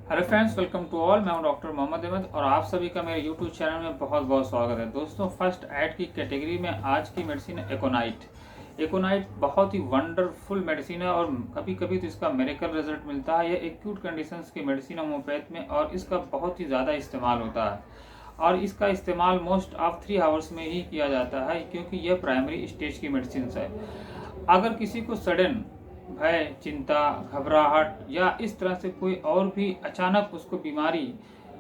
Hello friends, welcome to all. मैं हूं doctor Mohammad Ahmad और आप सभी का मेरे यूट्यूब चैनल में बहुत बहुत स्वागत है। दोस्तों, फर्स्ट एड की कैटेगरी में आज की मेडिसिन है एकोनाइट। एकोनाइट बहुत ही वंडरफुल मेडिसिन है और कभी कभी तो इसका मेडिकल रिजल्ट मिलता है। यह एक्यूट कंडीशंस की मेडिसिन है होम्योपैथ में और इसका बहुत ही ज़्यादा इस्तेमाल होता है और इसका इस्तेमाल मोस्ट ऑफ 3 आवर्स में ही किया जाता है क्योंकि यह प्राइमरी स्टेज की मेडिसिन है। अगर किसी को सडन भय, चिंता, घबराहट या इस तरह से कोई और भी अचानक उसको बीमारी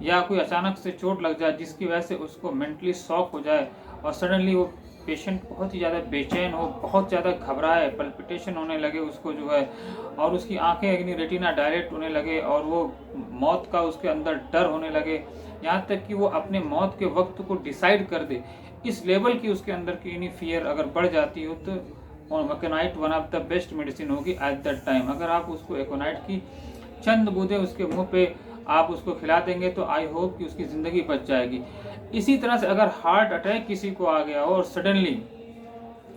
या कोई अचानक से चोट लग जाए जिसकी वजह से उसको मेंटली शॉक हो जाए और सडनली वो पेशेंट बहुत ही ज़्यादा बेचैन हो, बहुत ज़्यादा घबराए, पल्पिटेशन होने लगे उसको जो है, और उसकी आंखें यानी रेटिना डायरेक्ट होने लगे और वो मौत का उसके अंदर डर होने लगे, यहाँ तक कि वो अपने मौत के वक्त को डिसाइड कर दे, इस लेवल की उसके अंदर की यानी फियर अगर बढ़ जाती हो तो aconite one of the best medicine होगी एट दैट टाइम। अगर आप उसको एकोनाइट की चंद बूंदे उसके मुंह पे आप उसको खिला देंगे तो आई होप कि उसकी ज़िंदगी बच जाएगी। इसी तरह से अगर हार्ट अटैक किसी को आ गया हो और सडनली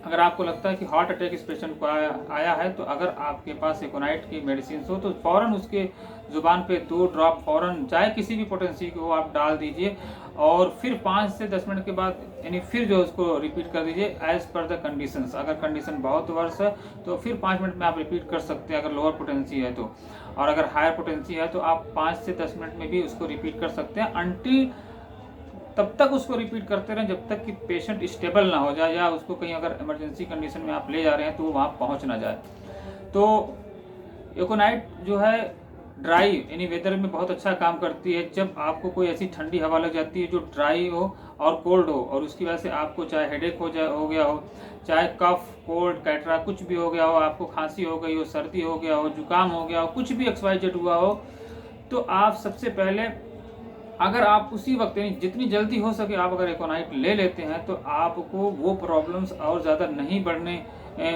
अगर आपको लगता है कि हार्ट अटैक इस पेशेंट को आया है तो अगर आपके पास एकोनाइट की मेडिसिन हो तो फ़ौरन उसके ज़ुबान पे 2 ड्रॉप फ़ौरन चाहे किसी भी पोटेंसी को आप डाल दीजिए और फिर 5 से 10 मिनट के बाद यानी फिर जो उसको रिपीट कर दीजिए एज़ पर द कंडीशंस। अगर कंडीशन बहुत वर्स है तो फिर 5 मिनट में आप रिपीट कर सकते हैं अगर लोअर पोटेंसी है तो, और अगर हायर पोटेंसी है तो आप 5 से 10 मिनट में भी उसको रिपीट कर सकते हैं अनटिल तब तक उसको रिपीट करते रहें जब तक कि पेशेंट स्टेबल ना हो जाए या उसको कहीं अगर इमरजेंसी कंडीशन में आप ले जा रहे हैं तो वो वहाँ पहुँच ना जाए। तो एकोनाइट जो है ड्राई यानी वेदर में बहुत अच्छा काम करती है। जब आपको कोई ऐसी ठंडी हवा लग जाती है जो ड्राई हो और कोल्ड हो और उसकी वजह से आपको चाहे हेडेक हो गया हो, चाहे कफ, कोल्ड, कैटरा कुछ भी हो गया हो, आपको खांसी हो गई हो, सर्दी हो गया हो, जुकाम हो गया हो, कुछ भी XYZ हुआ हो, तो आप सबसे पहले अगर आप उसी वक्त यानी जितनी जल्दी हो सके आप अगर एकोनाइट ले लेते हैं तो आपको वो प्रॉब्लम्स और ज़्यादा नहीं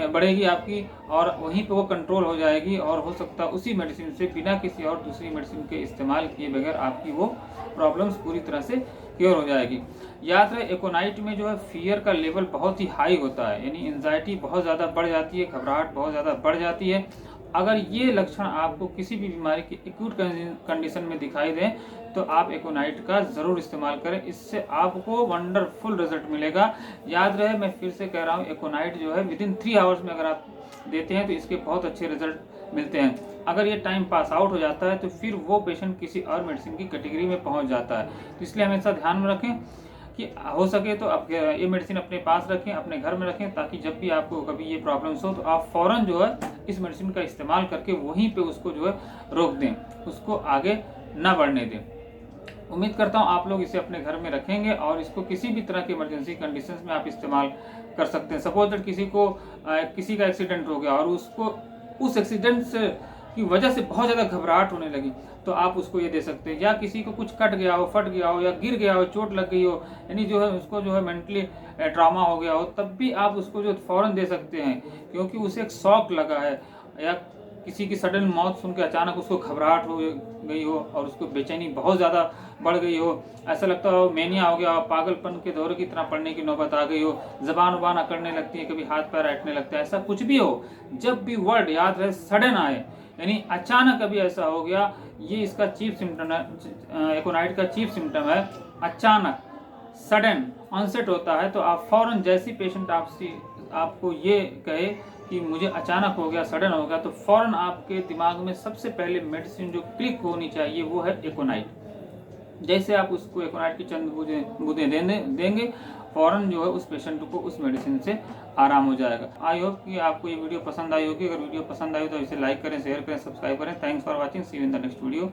बढ़ेगी आपकी, और वहीं पे वो कंट्रोल हो जाएगी और हो सकता है उसी मेडिसिन से बिना किसी और दूसरी मेडिसिन के इस्तेमाल किए बगैर आपकी वो प्रॉब्लम्स पूरी तरह से क्योर हो जाएगी। याद रहे एकोनाइट में जो है फियर का लेवल बहुत ही हाई होता है, यानी एंजाइटी बहुत ज़्यादा बढ़ जाती है, घबराहट बहुत ज़्यादा बढ़ जाती है। अगर ये लक्षण आपको किसी भी बीमारी की एक्यूट कंडीशन में दिखाई दें तो आप एकोनाइट का ज़रूर इस्तेमाल करें, इससे आपको वंडरफुल रिजल्ट मिलेगा। याद रहे, मैं फिर से कह रहा हूँ, एकोनाइट जो है विदिन 3 आवर्स में अगर आप देते हैं तो इसके बहुत अच्छे रिजल्ट मिलते हैं। अगर ये टाइम पास आउट हो जाता है तो फिर वो पेशेंट किसी और मेडिसिन की कैटेगरी में पहुँच जाता है। तो इसलिए हमेशा ध्यान में रखें कि हो सके तो आप ये मेडिसिन अपने पास रखें, अपने घर में रखें, ताकि जब भी आपको कभी ये प्रॉब्लम्स हो तो आप फ़ौरन जो है इस मेडिसिन का इस्तेमाल करके वहीं पे उसको जो है रोक दें, उसको आगे ना बढ़ने दें। उम्मीद करता हूँ आप लोग इसे अपने घर में रखेंगे और इसको किसी भी तरह की इमरजेंसी कंडीशंस में आप इस्तेमाल कर सकते हैं। सपोज दैट किसी का एक्सीडेंट हो गया और उसको उस एक्सीडेंट से की वजह से बहुत ज़्यादा घबराहट होने लगी तो आप उसको ये दे सकते हैं, या किसी को कुछ कट गया हो, फट गया हो या गिर गया हो, चोट लग गई हो, यानी जो है उसको जो है मेंटली ट्रॉमा हो गया हो, तब भी आप उसको जो फ़ौरन दे सकते हैं क्योंकि उसे एक शॉक लगा है, या किसी की सडन मौत सुन के अचानक उसको घबराहट हो गई हो और उसको बेचैनी बहुत ज़्यादा बढ़ गई हो, ऐसा लगता हो मेनिया हो गया, पागलपन के दौरे की तरह पड़ने की नौबत आ गई हो, ज़बान उबान अकड़ने लगती है, कभी हाथ पैर ऐंठने लगता है, ऐसा कुछ भी हो, जब भी वर्ड याद रहे सडन आए यानी अचानक कभी ऐसा हो गया, ये इसका चीफ सिम्टम है। एकोनाइट का चीफ सिम्टम है अचानक सडन ऑनसेट होता है। तो आप फ़ौरन जैसी पेशेंट आपको ये कहे कि मुझे अचानक हो गया, सडन हो गया, तो फ़ौरन आपके दिमाग में सबसे पहले मेडिसिन जो क्लिक होनी चाहिए वो है एकोनाइट। जैसे आप उसको एकोनाइट की चंद बूंदें देंगे फ़ौरन जो है उस पेशेंट को उस मेडिसिन से आराम हो जाएगा। आई होप कि आपको ये वीडियो पसंद आई होगी। अगर वीडियो पसंद आई तो इसे लाइक करें, शेयर करें, सब्सक्राइब करें। Thanks for watching, see you in the next video.